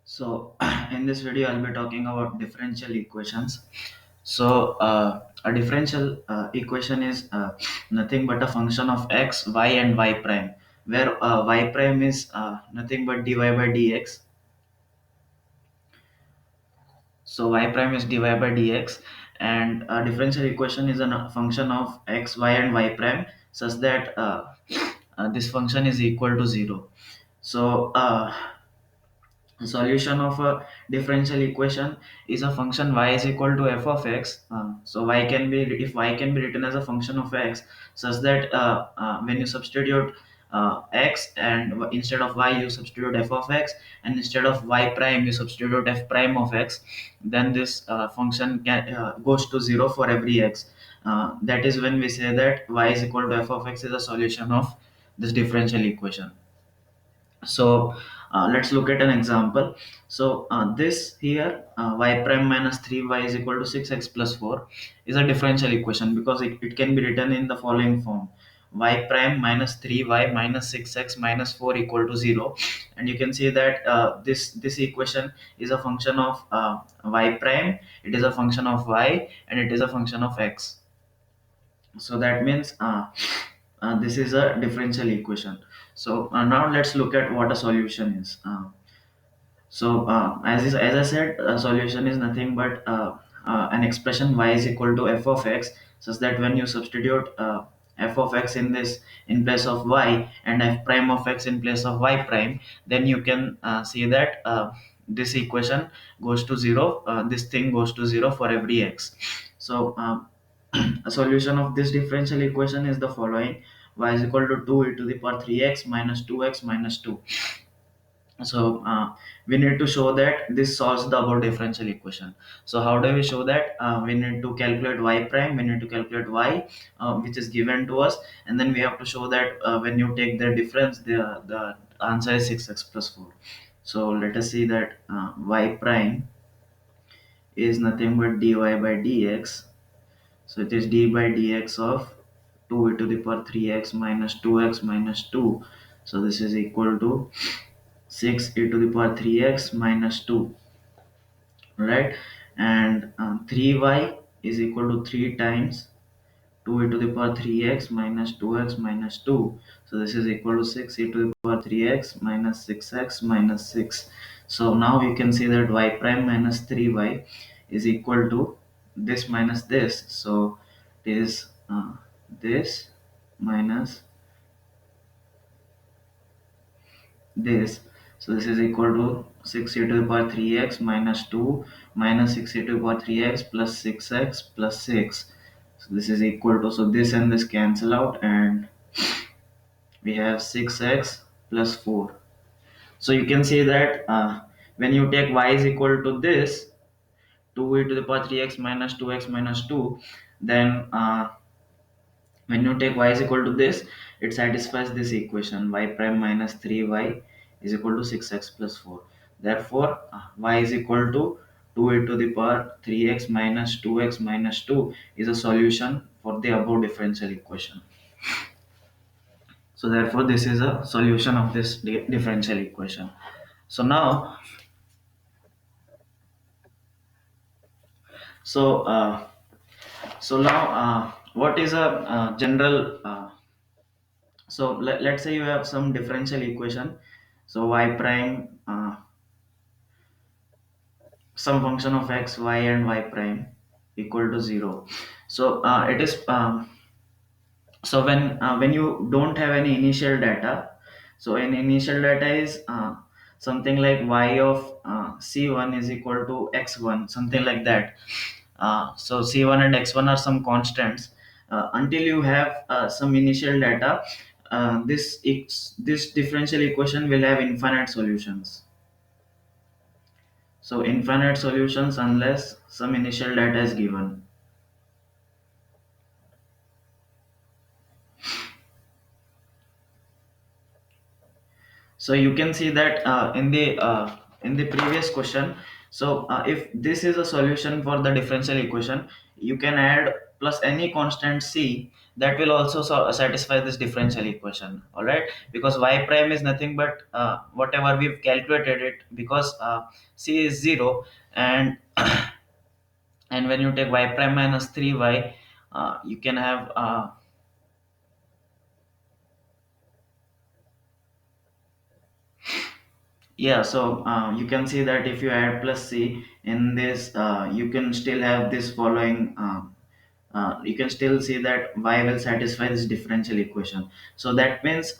So, in this video, I'll be talking about differential equations. A differential equation is nothing but a function of x, y, and y prime, where y prime is nothing but dy by dx. So, y prime is dy by dx, and a differential equation is a function of x, y, and y prime, such that this function is equal to 0. So, solution of a differential equation is a function y is equal to f of x. So y can be, if y can be written as a function of x, such that when you substitute x, and instead of y you substitute f of x, and instead of y prime you substitute f prime of x, then this function goes to 0 for every x. That is when we say that y is equal to f of x is a solution of this differential equation. So let's look at an example. So this here, y prime minus 3y is equal to 6x plus 4 is a differential equation, because it can be written in the following form: y prime minus 3y minus 6x minus 4 equal to 0. And you can see that this equation is a function of y prime, it is a function of y, and it is a function of x. So that means this is a differential equation. So now let's look at what a solution is. As I said, a solution is nothing but an expression y is equal to f of x, such that when you substitute f of x in place of y, and f prime of x in place of y prime, then you can see that this equation goes to 0, this thing goes to 0 for every x. So a solution of this differential equation is the following: y is equal to 2 e to the power 3x minus 2x minus 2. So we need to show that this solves the above differential equation. So how do we show that? We need to calculate y prime, we need to calculate y, which is given to us, and then we have to show that when you take the difference, the answer is 6x plus 4. So let us see that y prime is nothing but dy by dx. So it is d by dx of 2 e to the power 3x minus 2x minus 2. So this is equal to 6 e to the power 3x minus 2, right? And 3y is equal to 3 times 2 e to the power 3x minus 2x minus 2. So this is equal to 6 e to the power 3x minus 6x minus 6. So now you can see that y prime minus 3y is equal to this minus this. So it is this minus this. So this is equal to 6 e to the power 3x minus 2 minus 6 e to the power 3x plus 6x plus 6. So this is equal to, so this and this cancel out, and we have 6x plus 4. So you can see that when you take y is equal to this 2 e to the power 3x minus 2x minus 2, then when you take y is equal to this, it satisfies this equation: y prime minus 3y is equal to 6x plus 4. Therefore y is equal to 2 e to the power 3x minus 2x minus 2 is a solution for the above differential equation. So therefore this is a solution of this differential equation. So now, so uh, what is a general let's say you have some differential equation. So y prime, some function of x, y, and y prime equal to 0. So it is so when you don't have any initial data, so an initial data is something like y of c1 is equal to x1, something like that. So c1 and x1 are some constants. Until you have some initial data, this differential equation will have infinite solutions. So infinite solutions unless some initial data is given. So you can see that in the previous question, So if this is a solution for the differential equation, you can add plus any constant c that will also satisfy this differential equation. All right, because y prime is nothing but whatever we've calculated it, because c is 0, and and when you take y prime minus 3y, you can have yeah. So you can see that if you add plus c in this, you can still have this following, you can still see that y will satisfy this differential equation. So that means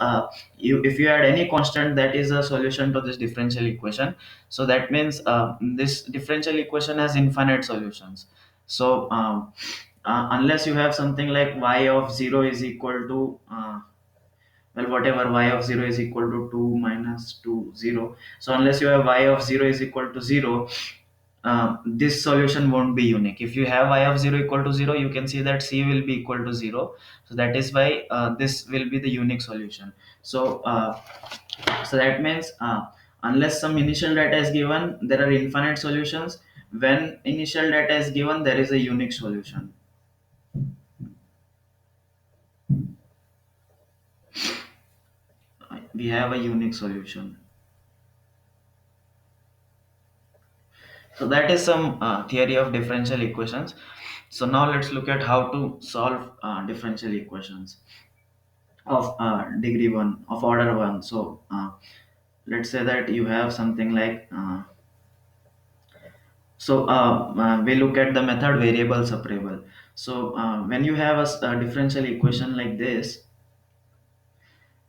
you, if you add any constant that is a solution to this differential equation, so that means this differential equation has infinite solutions. So unless you have something like y of 0 is equal to well, whatever y of 0 is equal to 2 minus 2 0. So unless you have y of 0 is equal to 0, this solution won't be unique. If you have y of 0 equal to 0, you can see that c will be equal to 0. So that is why this will be the unique solution. So so that means unless some initial data is given, there are infinite solutions. When initial data is given, there is a unique solution. We have a unique solution. So that is some theory of differential equations. So now let's look at how to solve differential equations of degree 1, of order 1. So let's say that you have something like we look at the method variable separable. So when you have a differential equation like this,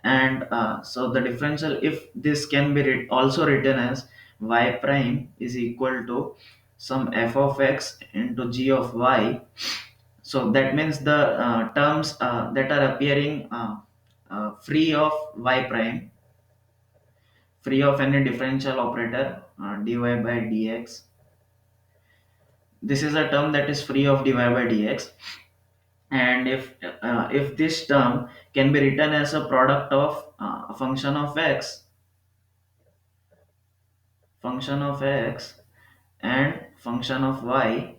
and so the differential, if this can be also written as y prime is equal to some f of x into g of y. So that means the terms that are appearing free of y prime, free of any differential operator, dy by dx. This is a term that is free of dy by dx. And if this term can be written as a product of a function of x and function of y,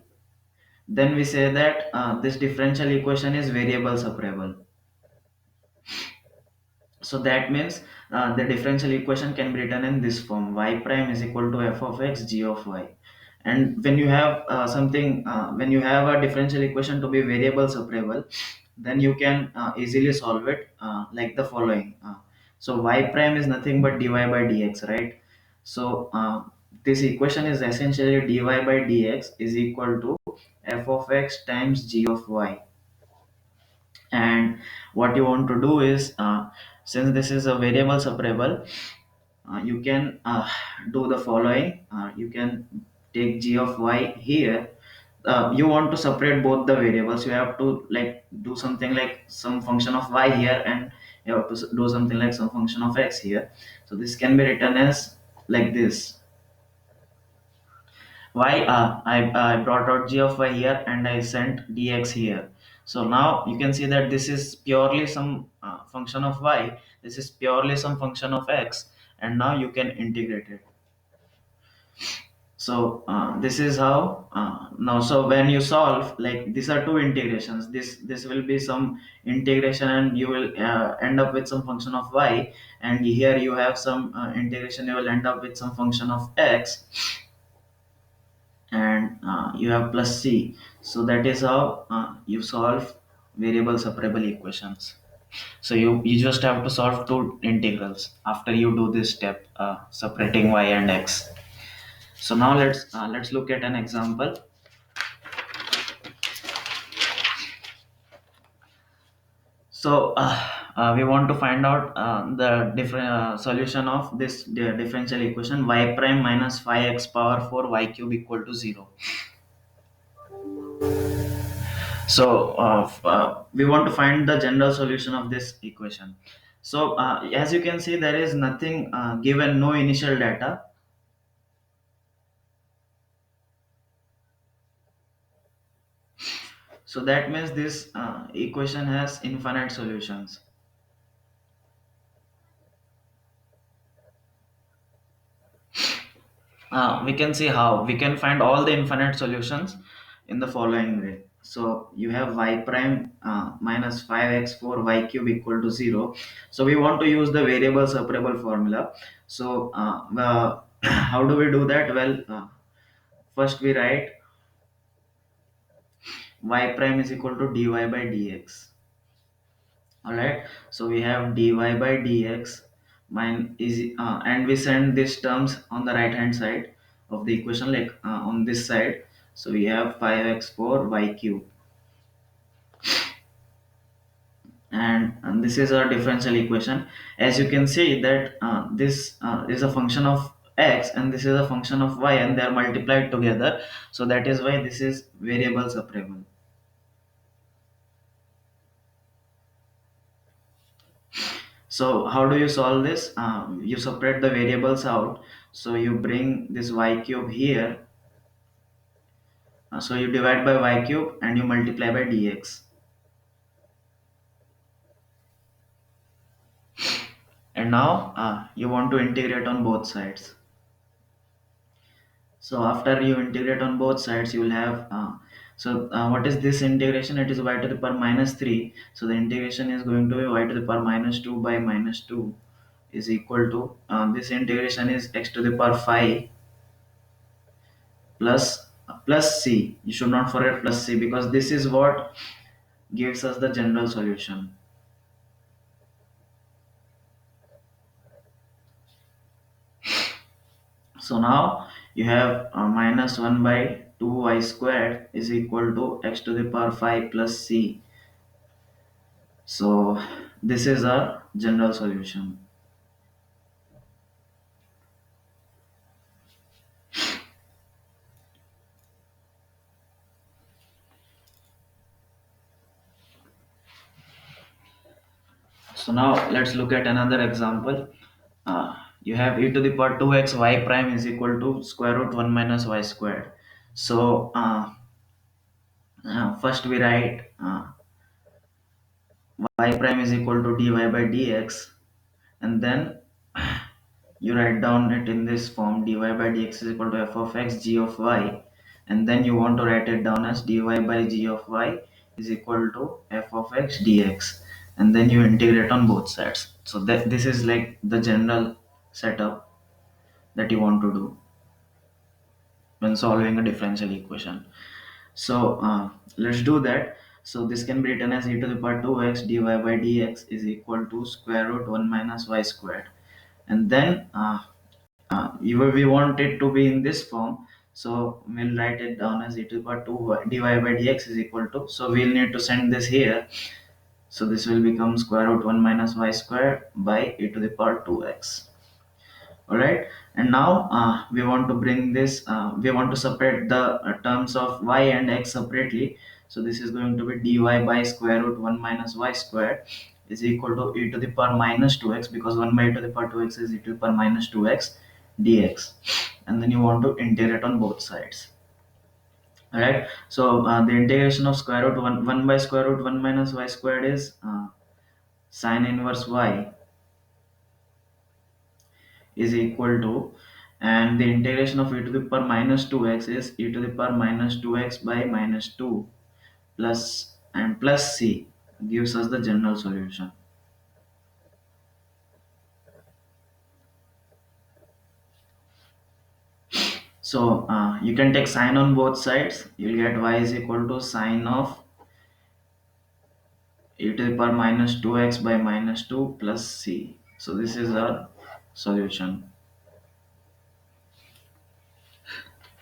then we say that this differential equation is variable separable. So that means the differential equation can be written in this form: y prime is equal to f of x g of y. And when you have when you have a differential equation to be variable separable, then you can easily solve it like the following. So y prime is nothing but dy by dx, right? So this equation is essentially dy by dx is equal to f of x times g of y. And what you want to do is, since this is a variable separable, you can do the following. You can take g of y here. You want to separate both the variables, you have to like do something like some function of y here, and you have to do something like some function of x here. So this can be written as like this: y, I brought out g of y here and I sent dx here. So now you can see that this is purely some function of y, this is purely some function of x, and now you can integrate it. So this is how now, so when you solve, like these are two integrations, this will be some integration and you will end up with some function of y, and here you have some integration, you will end up with some function of x, and you have plus c. So that is how you solve variable separable equations. So you just have to solve two integrals after you do this step, separating y and x. So now let's look at an example. So we want to find out the different solution of this differential equation: y prime minus 5x power 4 y cube equal to 0. So we want to find the general solution of this equation. So as you can see, there is nothing given, no initial data. So that means this equation has infinite solutions. We can see how we can find all the infinite solutions in the following way. So you have y prime minus 5x4 y cube equal to 0. So we want to use the variable separable formula. So how do we do that? Well, first we write y prime is equal to dy by dx. All right, so we have dy by dx mine is and we send these terms on the right hand side of the equation, like on this side. So we have 5x4 y cube, and this is our differential equation. As you can see that this is a function of x and this is a function of y, and they are multiplied together, so that is why this is variable separable. So how do you solve this? You separate the variables out. So you bring this y cube here. So you divide by y cube and you multiply by dx. And now you want to integrate on both sides. So after you integrate on both sides, you will have what is this integration? It is y to the power minus 3. So the integration is going to be y to the power minus 2 by minus 2 is equal to this integration is x to the power 5 plus c. You should not forget plus c, because this is what gives us the general solution. So now you have minus 1 by 2y squared is equal to x to the power 5 plus c. So this is our general solution. So now let's look at another example. You have e to the power 2x y prime is equal to square root 1 minus y squared. So first we write y prime is equal to dy by dx, and then you write down it in this form: dy by dx is equal to f of x g of y, and then you want to write it down as dy by g of y is equal to f of x dx, and then you integrate on both sides. So that this is like the general setup that you want to do when solving a differential equation. So let's do that. So this can be written as e to the power 2x dy by dx is equal to square root 1 minus y squared, and then we want it to be in this form. So we'll write it down as e to the power 2 dy by dx is equal to, so we'll need to send this here. So this will become square root 1 minus y squared by e to the power 2x. All right, and now we want to bring this we want to separate the terms of y and x separately. So this is going to be dy by square root 1 minus y squared is equal to e to the power minus 2x, because 1 by e to the power 2x is e to the power minus 2x dx, and then you want to integrate on both sides. All right, so the integration of square root 1 by square root 1 minus y squared is sine inverse y is equal to, and the integration of e to the power minus 2x is e to the power minus 2x by minus 2 plus and plus c gives us the general solution. So you can take sine on both sides. You'll get y is equal to sine of e to the power minus 2x by minus 2 plus c. So this is our solution.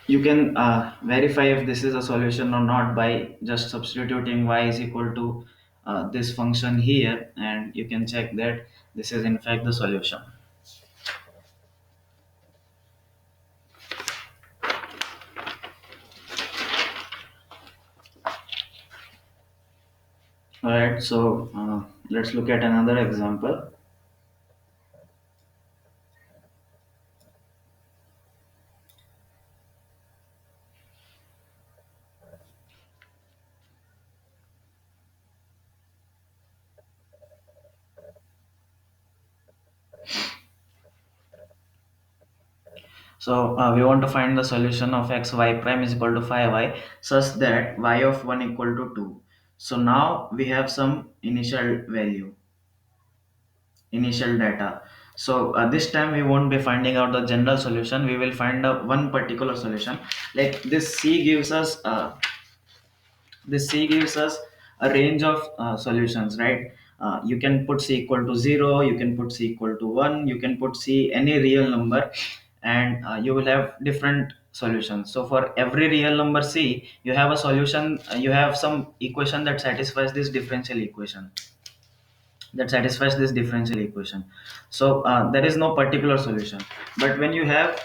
You can verify if this is a solution or not by just substituting y is equal to this function here, and you can check that this is in fact the solution. All right, so let's look at another example. So we want to find the solution of x y prime is equal to 5y such that y of 1 equal to 2. So now we have some initial value, initial data. So this time we won't be finding out the general solution. We will find one particular solution. Like this C gives us a range of solutions, right? You can put C equal to 0, you can put C equal to 1, you can put C any real number, and you will have different solutions. So for every real number C, you have a solution, you have some equation that satisfies this differential equation, so there is no particular solution. But when you have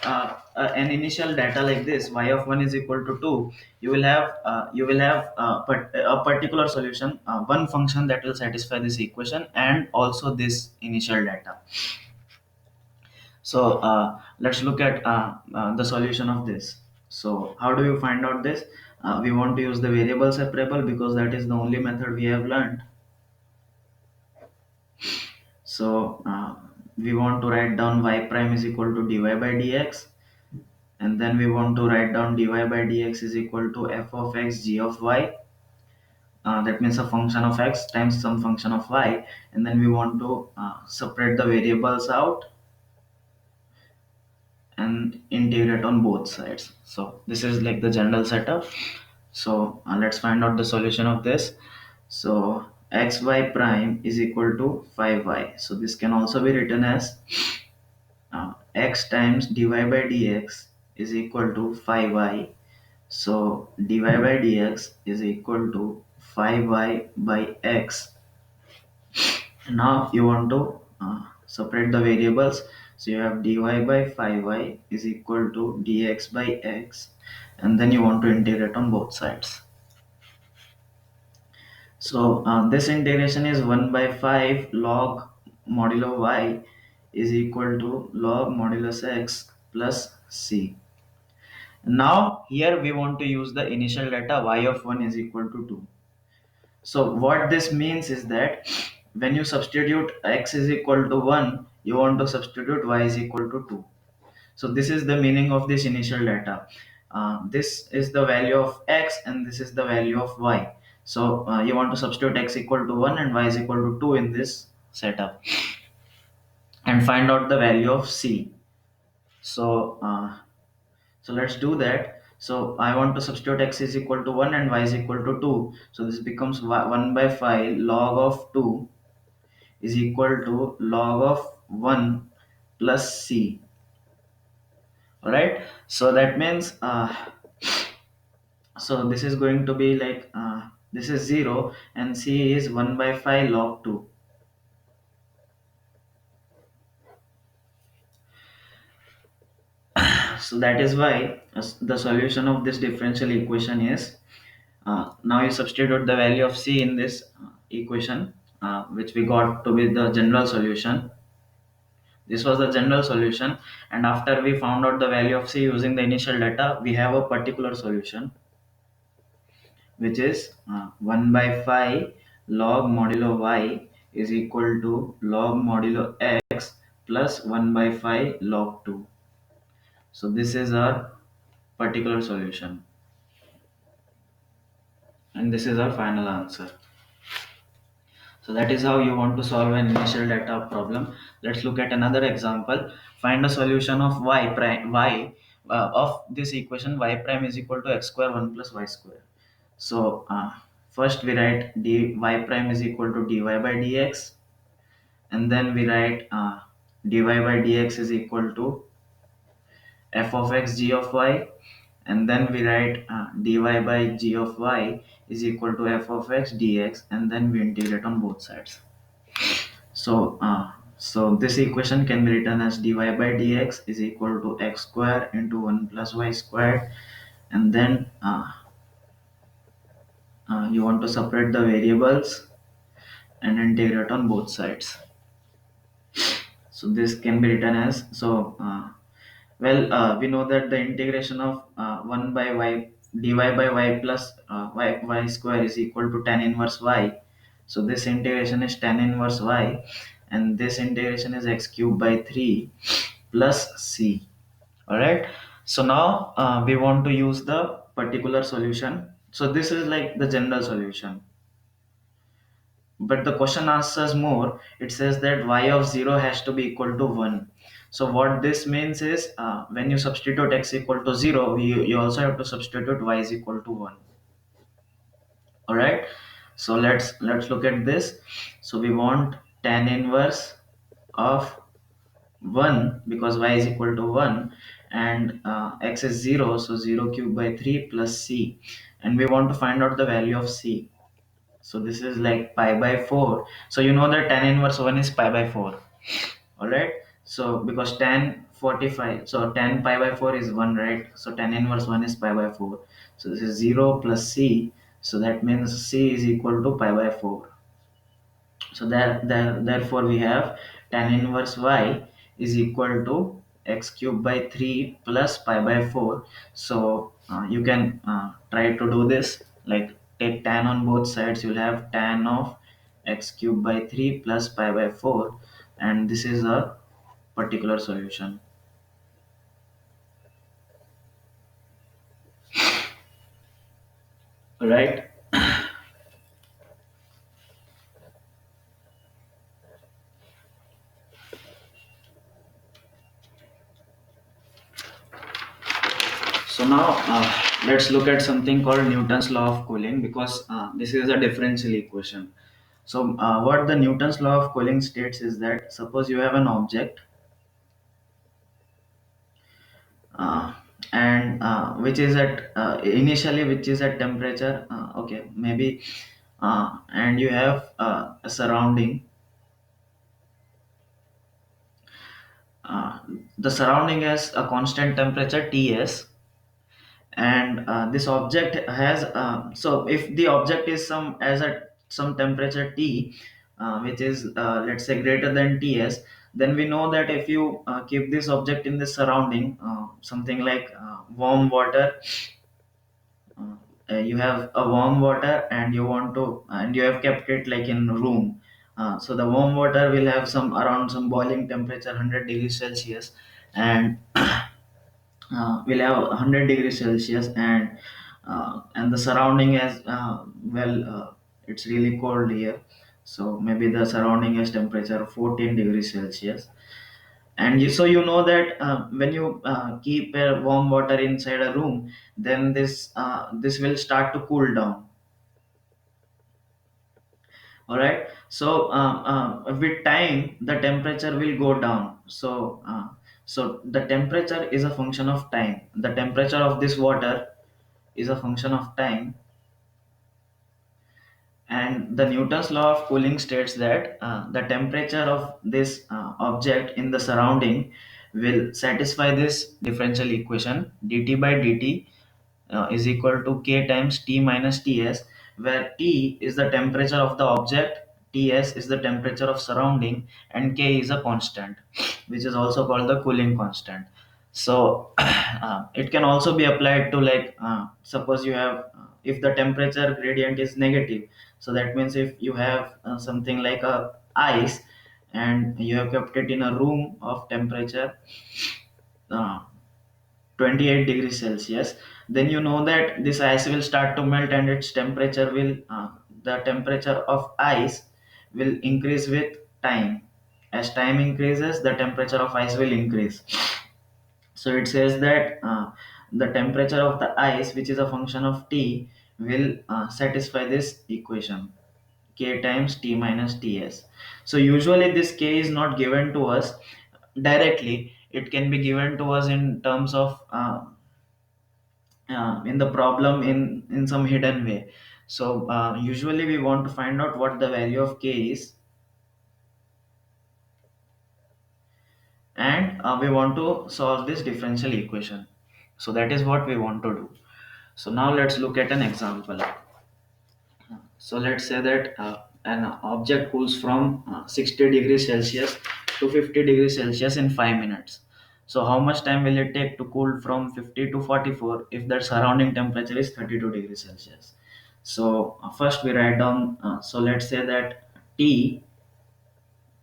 an initial data like this, y of 1 is equal to 2, you will have a particular solution, one function that will satisfy this equation and also this initial data. So let's look at the solution of this. So how do you find out this? We want to use the variable separable because that is the only method we have learned. So we want to write down y prime is equal to dy by dx, and then we want to write down dy by dx is equal to f of x g of y. That means a function of x times some function of y, and then we want to separate the variables out and integrate on both sides. So this is like the general setup. So let's find out the solution of this. So xy prime is equal to 5y. So this can also be written as x times dy by dx is equal to 5y. So dy by dx is equal to 5y by x. Now you want to separate the variables. So you have dy by 5y is equal to dx by x, and then you want to integrate on both sides. So this integration is 1 by 5 log modulo y is equal to log modulus x plus c. Now here we want to use the initial data y of 1 is equal to 2. So what this means is that when you substitute x is equal to 1, you want to substitute y is equal to 2. So this is the meaning of this initial data. This is the value of x and this is the value of y. So you want to substitute x equal to 1 and y is equal to 2 in this setup and find out the value of c. So so let's do that. So I want to substitute x is equal to 1 and y is equal to 2. So this becomes 1 by 5 log of 2 is equal to log of 1 plus c. Alright. So that means so this is going to be like this is 0 and c is 1 by 5 log 2. So that is why the solution of this differential equation is now you substitute the value of c in this equation, which we got to be the general solution. This was the general solution, and after we found out the value of c using the initial data, we have a particular solution, which is 1 by 5 log modulo y is equal to log modulo x plus 1 by 5 log 2. So this is our particular solution, and this is our final answer. So that is how you want to solve an initial data problem. Let's look at another example. Find a solution of y prime y of this equation y prime is equal to x square 1 plus y square. So first we write y prime is equal to dy by dx, and then we write dy by dx is equal to f of x g of y, and then we write dy by g of y is equal to f of x dx, and then we integrate on both sides. So so this equation can be written as dy by dx is equal to x square into 1 plus y squared, and then you want to separate the variables and integrate on both sides. So this can be written as so we know that the integration of 1 by y dy by y plus y square is equal to tan inverse y. So this integration is tan inverse y, and this integration is x cubed by 3 plus c. All right. So now we want to use the particular solution. So this is like the general solution, but the question answers more. It says that y of 0 has to be equal to 1. So what this means is, when you substitute x equal to 0, you also have to substitute y is equal to 1. All right. So let's look at this. So we want tan inverse of 1 because y is equal to 1, and x is 0, so 0 cubed by 3 plus c, and we want to find out the value of c. So this is like pi by 4. So you know that tan inverse 1 is pi by 4. All right. So because tan 45, so tan pi by 4 is 1, right? So tan inverse 1 is pi by 4. So this is 0 plus c. So that means c is equal to pi by 4. So therefore we have tan inverse y is equal to x cubed by 3 plus pi by 4. So you can try to do this, like take tan on both sides. You'll have tan of x cubed by 3 plus pi by 4, and this is a particular solution. Right. So now let's look at something called Newton's law of cooling, because this is a differential equation. So what the Newton's law of cooling states is that, suppose you have an object, uh, and which is at initially which is at temperature, okay, maybe, and you have a surrounding. Uh, the surrounding has a constant temperature Ts, and this object has, so if the object is some as at some temperature T, which is, let's say, greater than Ts, then we know that if you keep this object in the surrounding, something like warm water, uh, you have a warm water and you want to, and you have kept it like in room, so the warm water will have some around some boiling temperature 100 degrees Celsius, and we'll have 100 degrees Celsius, and the surrounding as, well, it's really cold here, so maybe the surrounding has temperature 14 degrees Celsius, and so you know that when you keep warm water inside a room, then this will start to cool down. All right. So with time the temperature will go down. So so the temperature is a function of time. The temperature of this water is a function of time, and the Newton's law of cooling states that the temperature of this object in the surrounding will satisfy this differential equation, dt by dt is equal to k times T minus Ts, where T is the temperature of the object, Ts is the temperature of surrounding, and K is a constant, which is also called the cooling constant. So it can also be applied to, like, suppose you have, if the temperature gradient is negative, so that means if you have something like a ice, and you have kept it in a room of temperature uh, 28 degrees Celsius, then you know that this ice will start to melt, and its temperature will, the temperature of ice will increase with time. As time increases, the temperature of ice will increase. So it says that the temperature of the ice, which is a function of T, will satisfy this equation, K times T minus Ts. So usually this K is not given to us directly. It can be given to us in terms of, in the problem, in some hidden way. So usually we want to find out what the value of k is, and we want to solve this differential equation. So that is what we want to do. So now let's look at an example. So let's say that an object cools from 60 degrees Celsius to 50 degrees Celsius in 5 minutes. So how much time will it take to cool from 50 to 44 if the surrounding temperature is 32 degrees Celsius? So first we write down, so let's say that T,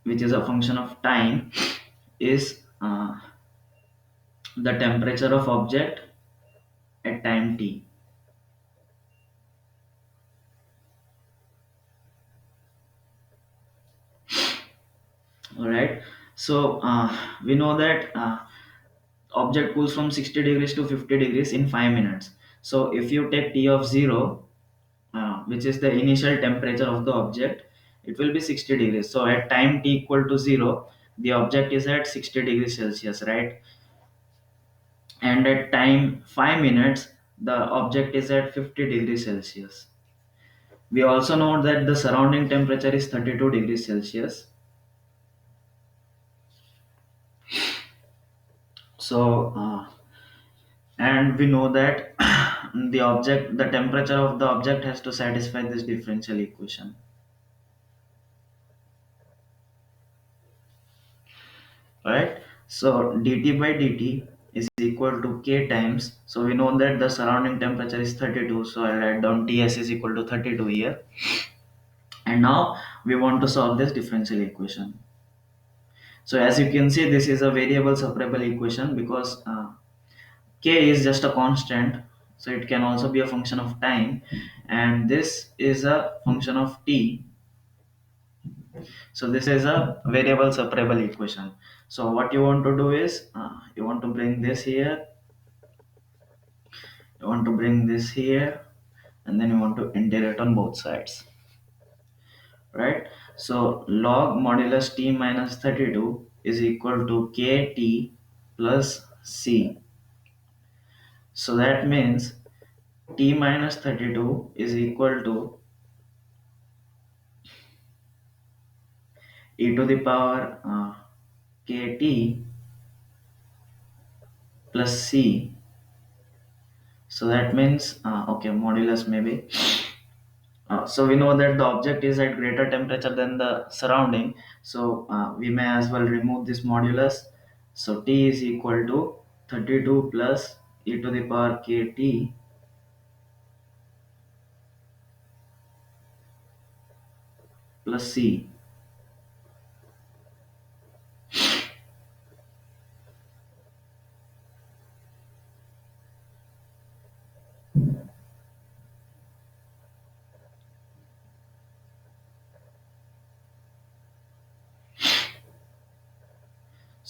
which is a function of time, is the temperature of object at time t. All right. So we know that object cools from 60 degrees to 50 degrees in 5 minutes. So if you take t of 0, which is the initial temperature of the object, it will be 60 degrees. So at time t equal to 0, the object is at 60 degrees Celsius, right? And at time 5 minutes, the object is at 50 degrees Celsius. We also know that the surrounding temperature is 32 degrees Celsius. So and we know that the temperature of the object has to satisfy this differential equation, right? So dt by dt is equal to k times, so we know that the surrounding temperature is 32, so I'll write down ts is equal to 32 here. And now we want to solve this differential equation. So as you can see, this is a variable separable equation because k is just a constant, so it can also be a function of time, and this is a function of t. So this is a variable separable equation. So what you want to do is you want to bring this here, you want to bring this here, and then you want to integrate on both sides, right? So log modulus t minus 32 is equal to kt plus c. So that means t minus 32 is equal to e to the power kt plus c. So that means okay, modulus maybe. So we know that the object is at greater temperature than the surrounding. So we may as well remove this modulus. So T is equal to 32 plus e to the power kt plus c.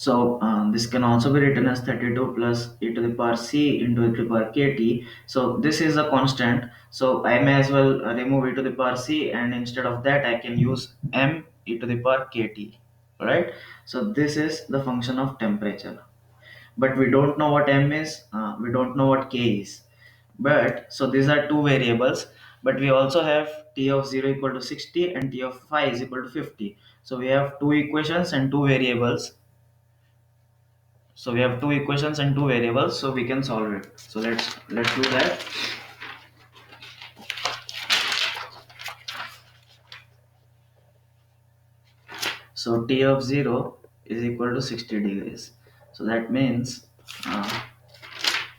So this can also be written as 32 plus e to the power c into e to the power kt. So this is a constant. So I may as well remove e to the power c, and instead of that I can use m e to the power kt. Right. So this is the function of temperature. But we don't know what m is. We don't know what k is. But so these are two variables. But we also have t of 0 equal to 60 and t of phi is equal to 50. So we have two equations and two variables, so we have two equations and two variables, so we can solve it. So let's do that. So t of 0 is equal to 60 degrees. So that means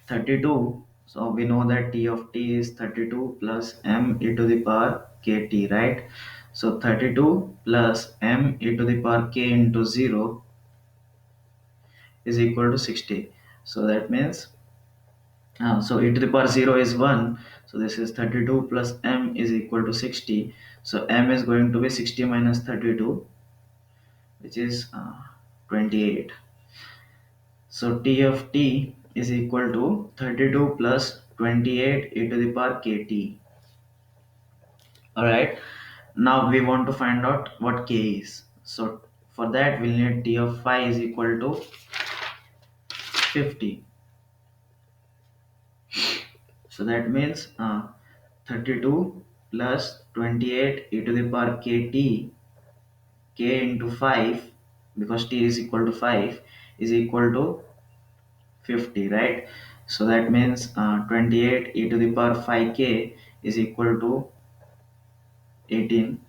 32. So we know that t of t is 32 plus m e to the power kt, right? So 32 plus m e to the power k into 0 is equal to 60. So that means so e to the power 0 is 1. So this is 32 plus m is equal to 60. So m is going to be 60 minus 32, which is 28. So t of t is equal to 32 plus 28 e to the power kt. Alright. Now we want to find out what k is. So for that we'll need t of phi is equal to 50. So that means 32 plus 28 e to the power kt, k into 5, because t is equal to 5, is equal to 50, right? So that means 28 e to the power 5k is equal to 18.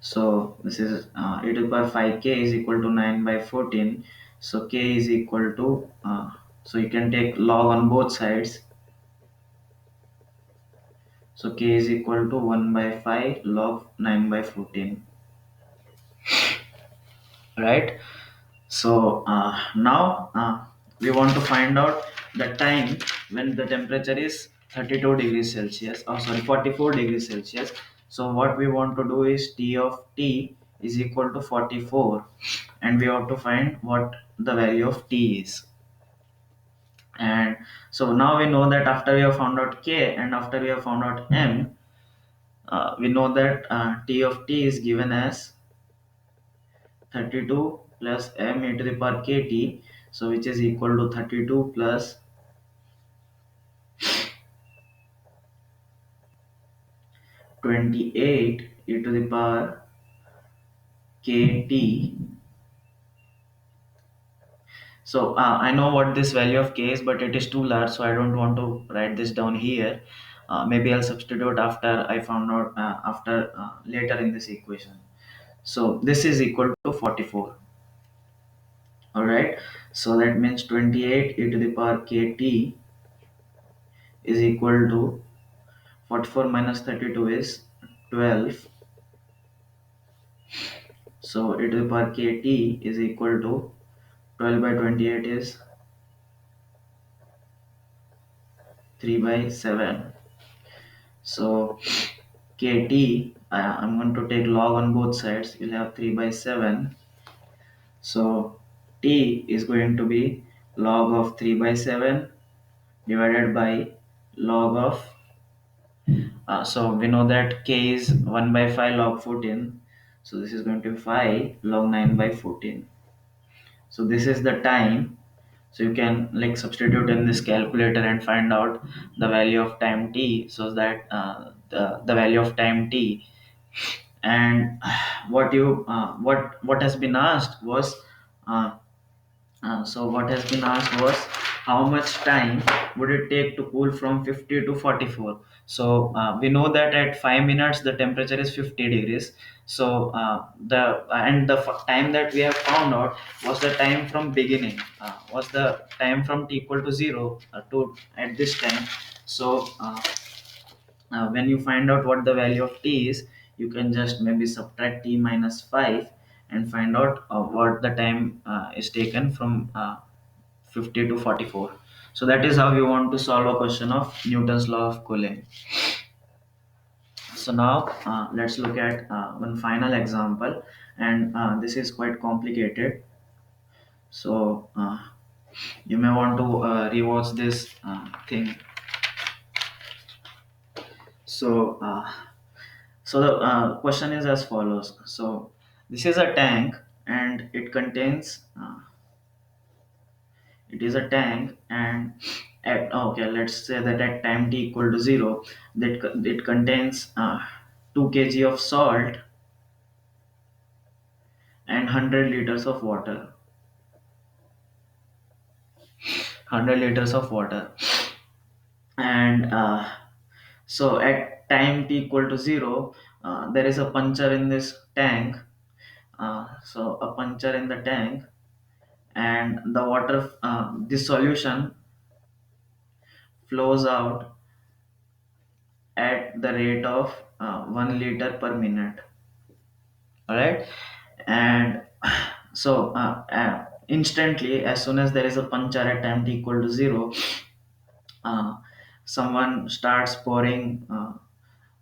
So this is e to the power 5k is equal to 9 by 14. So k is equal to so you can take log on both sides. So k is equal to 1 by 5 log 9 by 14, right? So now we want to find out the time when the temperature is 32 degrees celsius, or sorry, 44 degrees celsius. So what we want to do is t of t is equal to 44, and we have to find what the value of t is. And so now we know that after we have found out k and after we have found out m, we know that t of t is given as 32 plus m e to the power kt, so which is equal to 32 plus 28 e to the power kt. So I know what this value of k is, but it is too large, so I don't want to write this down here. Maybe I'll substitute after I found out after later in this equation. So this is equal to 44. All right. So that means 28 e to the power kt is equal to 44 minus 32 is 12. So e to the power kt is equal to 12 by 28 is 3 by 7. So kt, I'm going to take log on both sides. You'll have 3 by 7. So t is going to be log of 3 by 7 divided by log of, so we know that k is 1 by 5 log 14. So this is going to be 5 log 9 by 14. So this is the time. So you can like substitute in this calculator and find out the value of time t, so that the value of time t. And what has been asked was, uh, so what has been asked was how much time would it take to cool from 50 to 44. So we know that at 5 minutes the temperature is 50 degrees. So the time that we have found out was the time from beginning, was the time from t equal to 0 to at this time. So when you find out what the value of t is, you can just maybe subtract t minus 5 and find out what the time is taken from 50 to 44. So that is how we want to solve a question of Newton's law of cooling. So now let's look at one final example, and this is quite complicated. So you may want to rewatch this thing. So the question is as follows. So this is a tank, and it is a tank, and okay, let's say that at time t equal to 0, that it contains 2 kg of salt and 100 liters of water. 100 liters of water. And so at time t equal to 0, there is a puncture in this tank. So a puncture in the tank, and the water, this solution flows out at the rate of 1 liter per minute. All right. And so instantly, as soon as there is a puncture at time t equal to 0, uh, someone starts pouring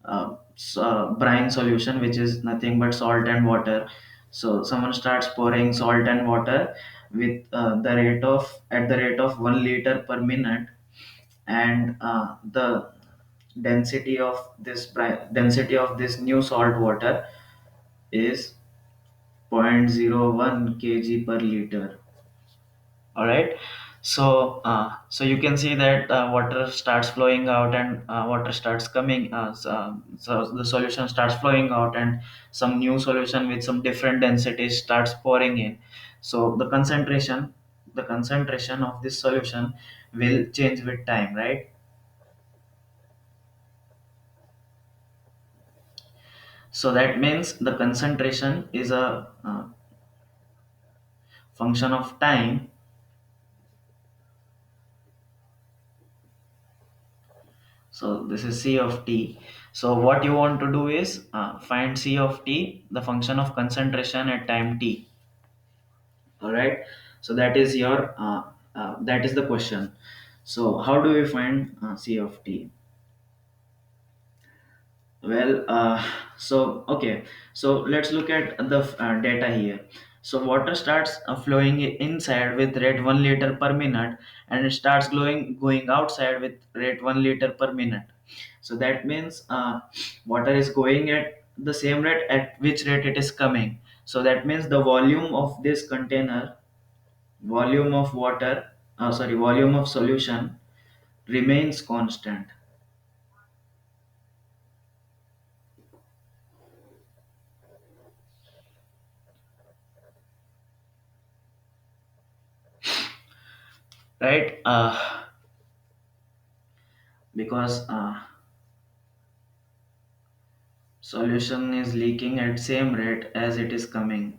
brine solution, which is nothing but salt and water. So someone starts pouring salt and water with the rate of 1 liter per minute. And the density of this new salt water is 0.01 kg per liter. All right. So so you can see that water starts flowing out, and water starts coming, so the solution starts flowing out, and some new solution with some different densities starts pouring in. So the concentration of this solution will change with time, right? So that means the concentration is a function of time. So this is C of t. So what you want to do is find C of t, the function of concentration at time t. All right. So that is your That is the question. So how do we find C of t? Well, okay. So let's look at the data here. So water starts flowing inside with rate 1 liter per minute, and it starts going outside with rate 1 liter per minute. So that means water is going at the same rate at which rate it is coming. So that means the volume of this container, volume of water, volume of solution remains constant, right? Because solution is leaking at same rate as it is coming.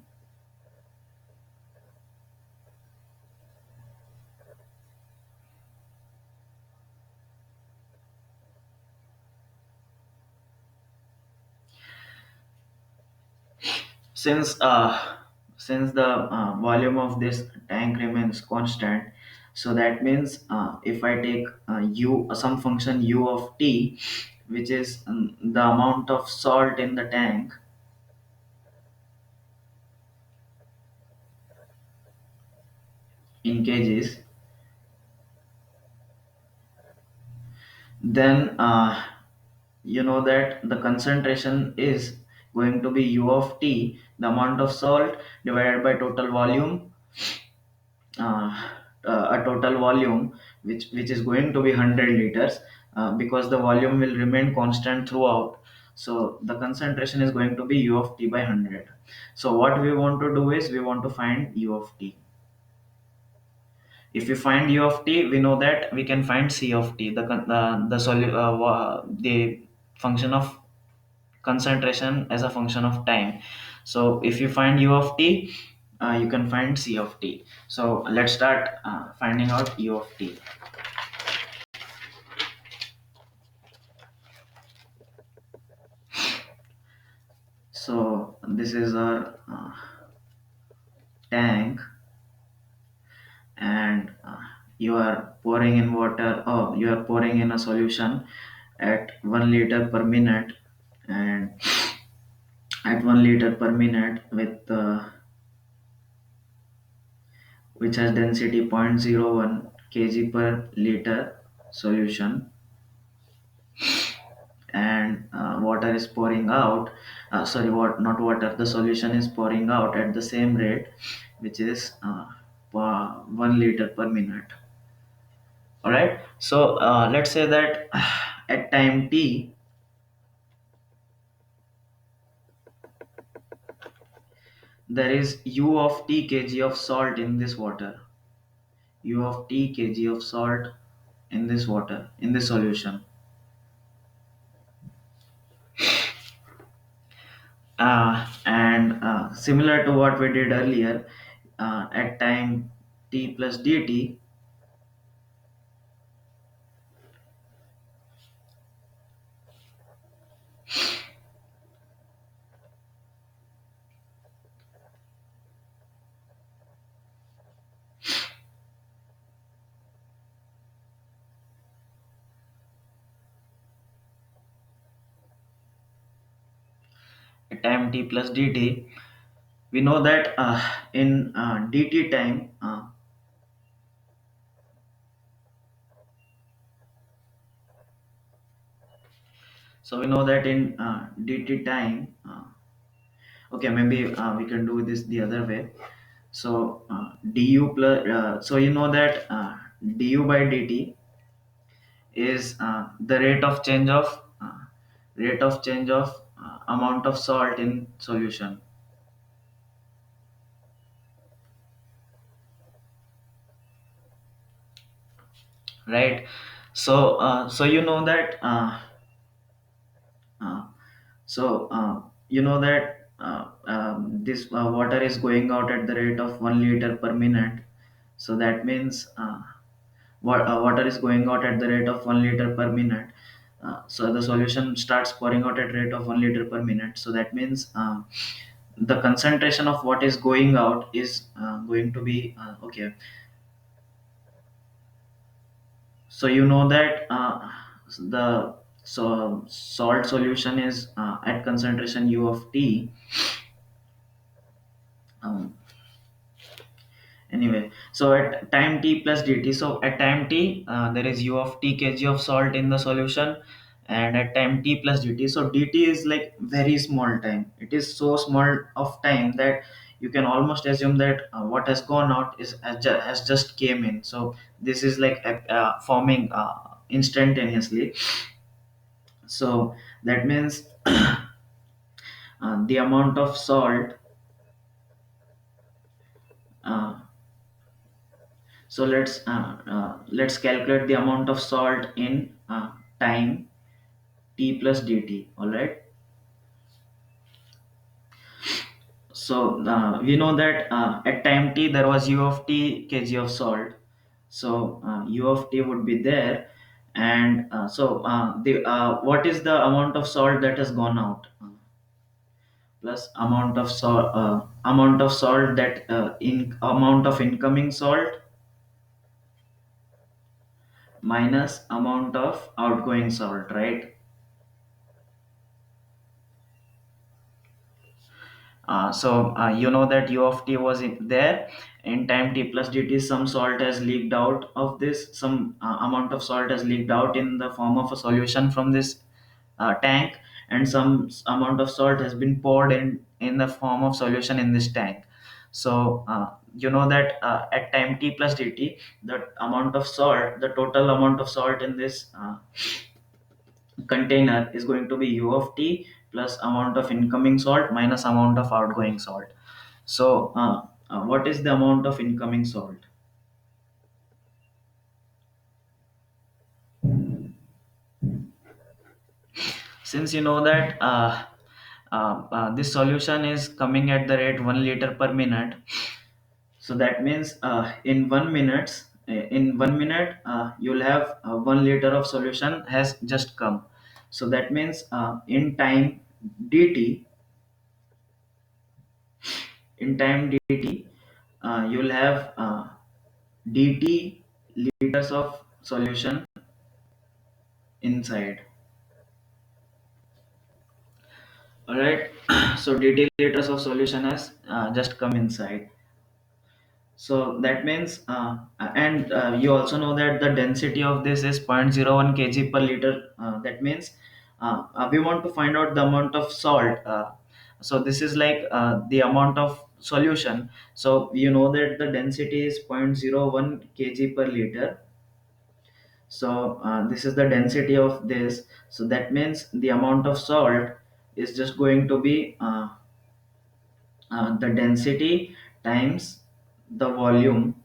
Since uh, since the volume of this tank remains constant, so that means if I take u some function u of t, which is the amount of salt in the tank in kgs, then you know that the concentration is going to be u of t, the amount of salt divided by total volume, uh, a total volume which is going to be 100 liters, because the volume will remain constant throughout. So the concentration is going to be u of t by 100. So what we want to do is we want to find u of t. If we find u of t, we know that we can find c of t, the function of concentration as a function of time. So if you find u of t, you can find c of t. So let's start finding out u of t. So this is our tank, and you are pouring in water, oh, you are pouring in a solution at 1 liter per minute, and at 1 liter per minute with which has density 0.01 kg per liter solution, and water is pouring out, not water, the solution is pouring out at the same rate, which is 1 liter per minute. All right. So let's say that at time t, there is u of t kg of salt in this water, u of t kg of salt in this water, in this solution. And similar to what we did earlier, at time t plus dt, at time t plus dt, we know that in dt time, so we know that in dt time, okay, maybe we can do this the other way. So du plus, so you know that du by dt is the rate of change of amount of salt in solution, right? So you know that uh, you know that this water is going out at the rate of 1 liter per minute. So that means water is going out at the rate of 1 liter per minute. So the solution starts pouring out at rate of 1 liter per minute. So that means the concentration of what is going out is going to be okay. So you know that the salt solution is at concentration u of t. um, Anyway, so at time t plus dt, so at time t there is u of t kg of salt in the solution, and at time t plus dt, so dt is like very small time. It is so small of time that you can almost assume that what has gone out has just came in. So this is like forming instantaneously. So that means the amount of salt. Uh, so let's calculate the amount of salt in time t plus dt. All right. So we know that at time t there was u of t kg of salt. So u of t would be there, and the what is the amount of salt that has gone out? Plus amount of salt that in amount of incoming salt minus amount of outgoing salt, right? You know that u of t was there in time t plus dt. Some salt has leaked out of this. Some amount of salt has leaked out in the form of a solution from this tank, and some amount of salt has been poured in the form of solution in this tank. So you know that at time t plus dt, the amount of salt, the total amount of salt in this container is going to be u of t plus amount of incoming salt minus amount of outgoing salt. So what is the amount of incoming salt? Since you know that this solution is coming at the rate 1 liter per minute, so that means in 1 minute you'll have 1 liter of solution has just come. So that means in time dt, you'll have dt liters of solution inside. All right. So dt liters of solution has just come inside. So that means and you also know that the density of this is 0.01 kg per liter. That means we want to find out the amount of salt. So this is like the amount of solution. So you know that the density is 0.01 kg per liter. So this is the density of this. So that means the amount of salt is just going to be the density times the volume.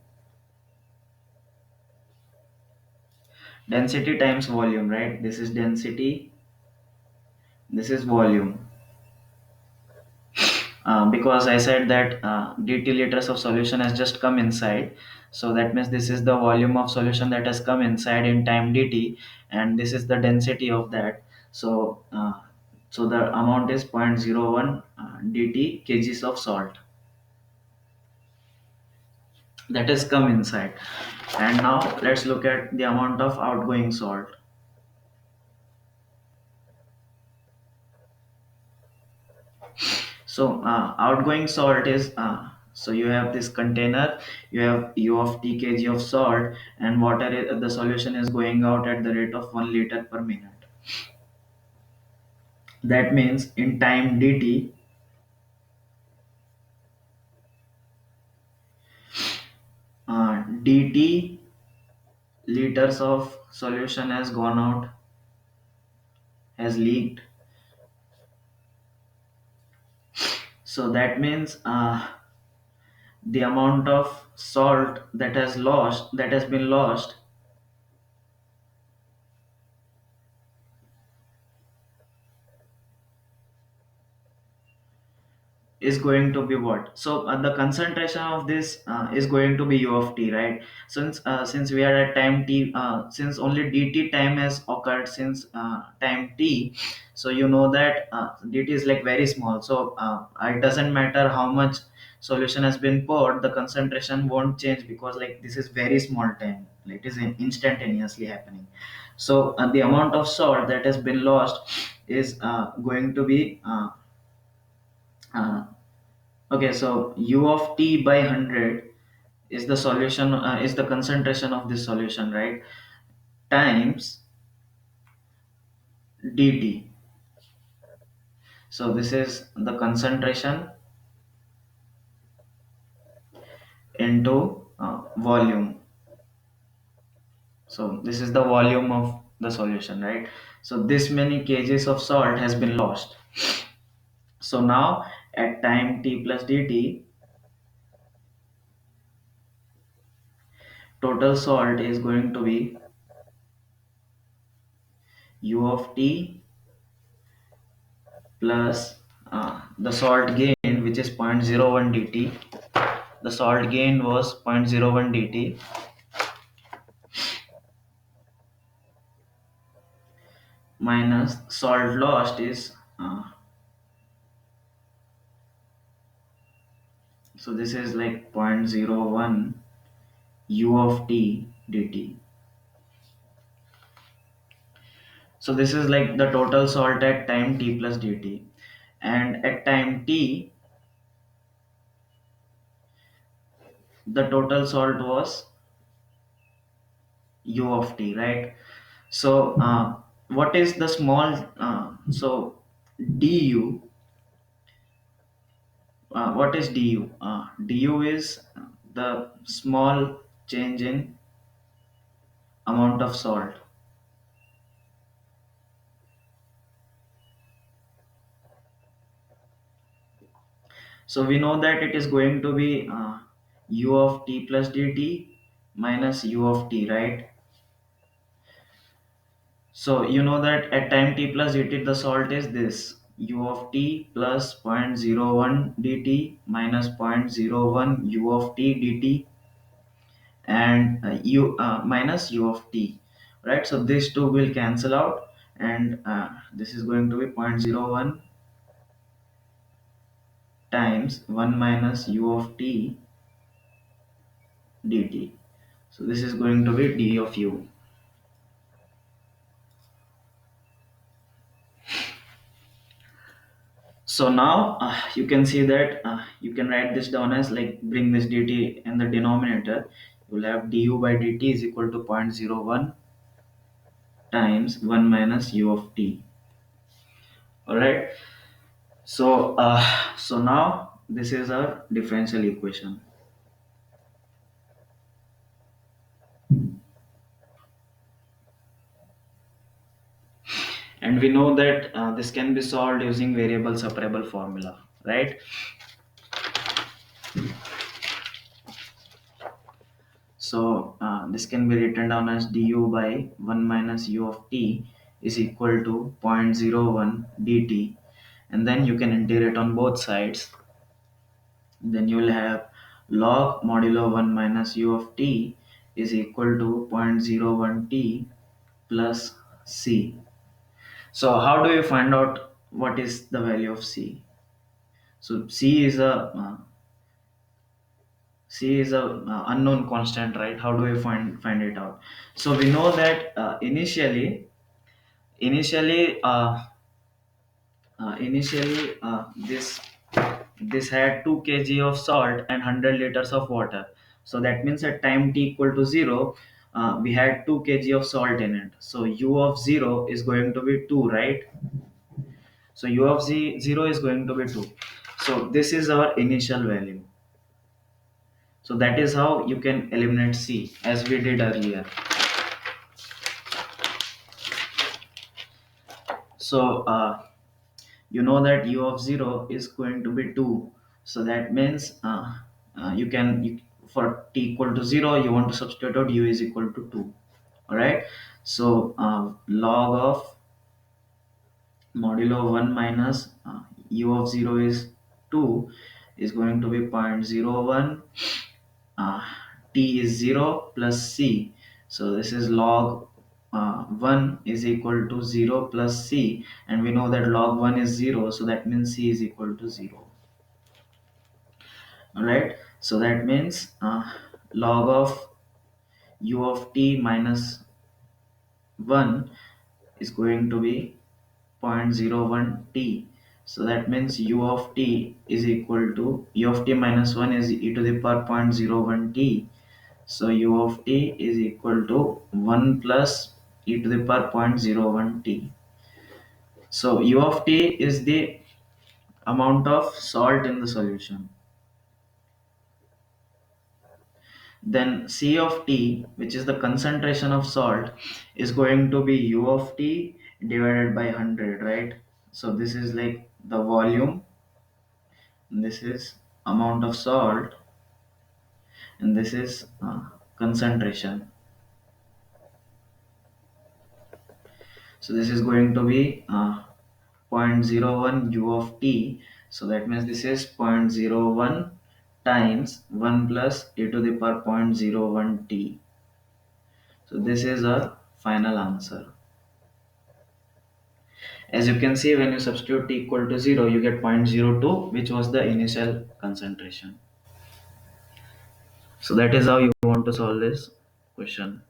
Density times volume, right? This is density, this is volume. Because I said that dt liters of solution has just come inside, so that means this is the volume of solution that has come inside in time dt, and this is the density of that. So the amount is 0.01 dt kgs of salt that has come inside. And now let's look at the amount of outgoing salt. So outgoing salt is so you have this container, you have u of t kg of salt, and water the solution is going out at the rate of 1 liter per minute. That means in time dt, dt liters of solution has gone out, has leaked. So that means the amount of salt that has been lost is going to be what? So the concentration of this is going to be u of t, right? Since we are at time t, since only dt time has occurred since time t, so you know that dt is like very small. So it doesn't matter how much solution has been poured, the concentration won't change because like this is very small time. It is instantaneously happening. So the amount of salt that has been lost is going to be uh, okay. So u of t by 100 is the solution, is the concentration of this solution, right? Times dt. So this is the concentration into volume. So this is the volume of the solution, right? So this many kgs of salt has been lost. So now at time t plus dt, total salt is going to be u of t plus the salt gain, which is zero point zero 0.01 dt. The salt gain was 0.01 dt minus salt lost is so this is like zero point zero 0.01 u of t dt. So this is like the total salt at time t plus dt, and at time t the total salt was u of t, right? So what is the small so du, what is du? Du is the small change in amount of salt. So we know that it is going to be u of t plus dt minus u of t, right? So you know that at time t plus dt the salt is this u of t plus zero point zero 0.01 dt minus zero point zero 0.01 u of t dt, and u minus u of t, right? So these two will cancel out, and this is going to be zero point zero 0.01 times 1 minus u of t dt. So this is going to be d of u. So now you can see that you can write this down as like bring this dt in the denominator. You will have du by dt is equal to zero point zero 0.01 times 1 minus u of t. All right. So so now this is our differential equation, and we know that this can be solved using variable separable formula, right? So this can be written down as du by 1 minus u of t is equal to zero point zero 0.01 dt, and then you can integrate on both sides. Then you will have log modulo 1 minus u of t is equal to zero point zero 0.01 t plus c. So how do you find out what is the value of c? So c is a unknown constant, right? How do we find it out? So we know that initially this had 2 kg of salt and 100 liters of water. So that means at time t equal to 0, we had 2 kg of salt in it. So u of 0 is going to be 2, right? So u of 0 is going to be 2. So this is our initial value. So that is how you can eliminate c as we did earlier. So you know that u of 0 is going to be 2. So that means for t equal to 0 you want to substitute out u is equal to 2. All right. So log of modulo 1 minus u of 0 is 2 is going to be zero point zero 0.01 uh, t is 0 plus c. So this is log 1 is equal to 0 plus c, and we know that log 1 is 0, so that means c is equal to 0. All right. So that means log of u of t minus 1 is going to be 0.01 t. So that means u of t is equal to u of t minus 1 is e to the power 0.01 t. So u of t is equal to 1 plus e to the power 0.01 t. So u of t is the amount of salt in the solution. Then C of t, which is the concentration of salt, is going to be u of t divided by 100, right? So this is like the volume, and this is amount of salt, and this is concentration. So this is going to be zero point zero 0.01 u of t. So that means this is 0.01 times 1 plus e to the power 0.01 t. So this is a final answer. As you can see, when you substitute t equal to 0, you get 0.02, which was the initial concentration. So that is how you want to solve this question.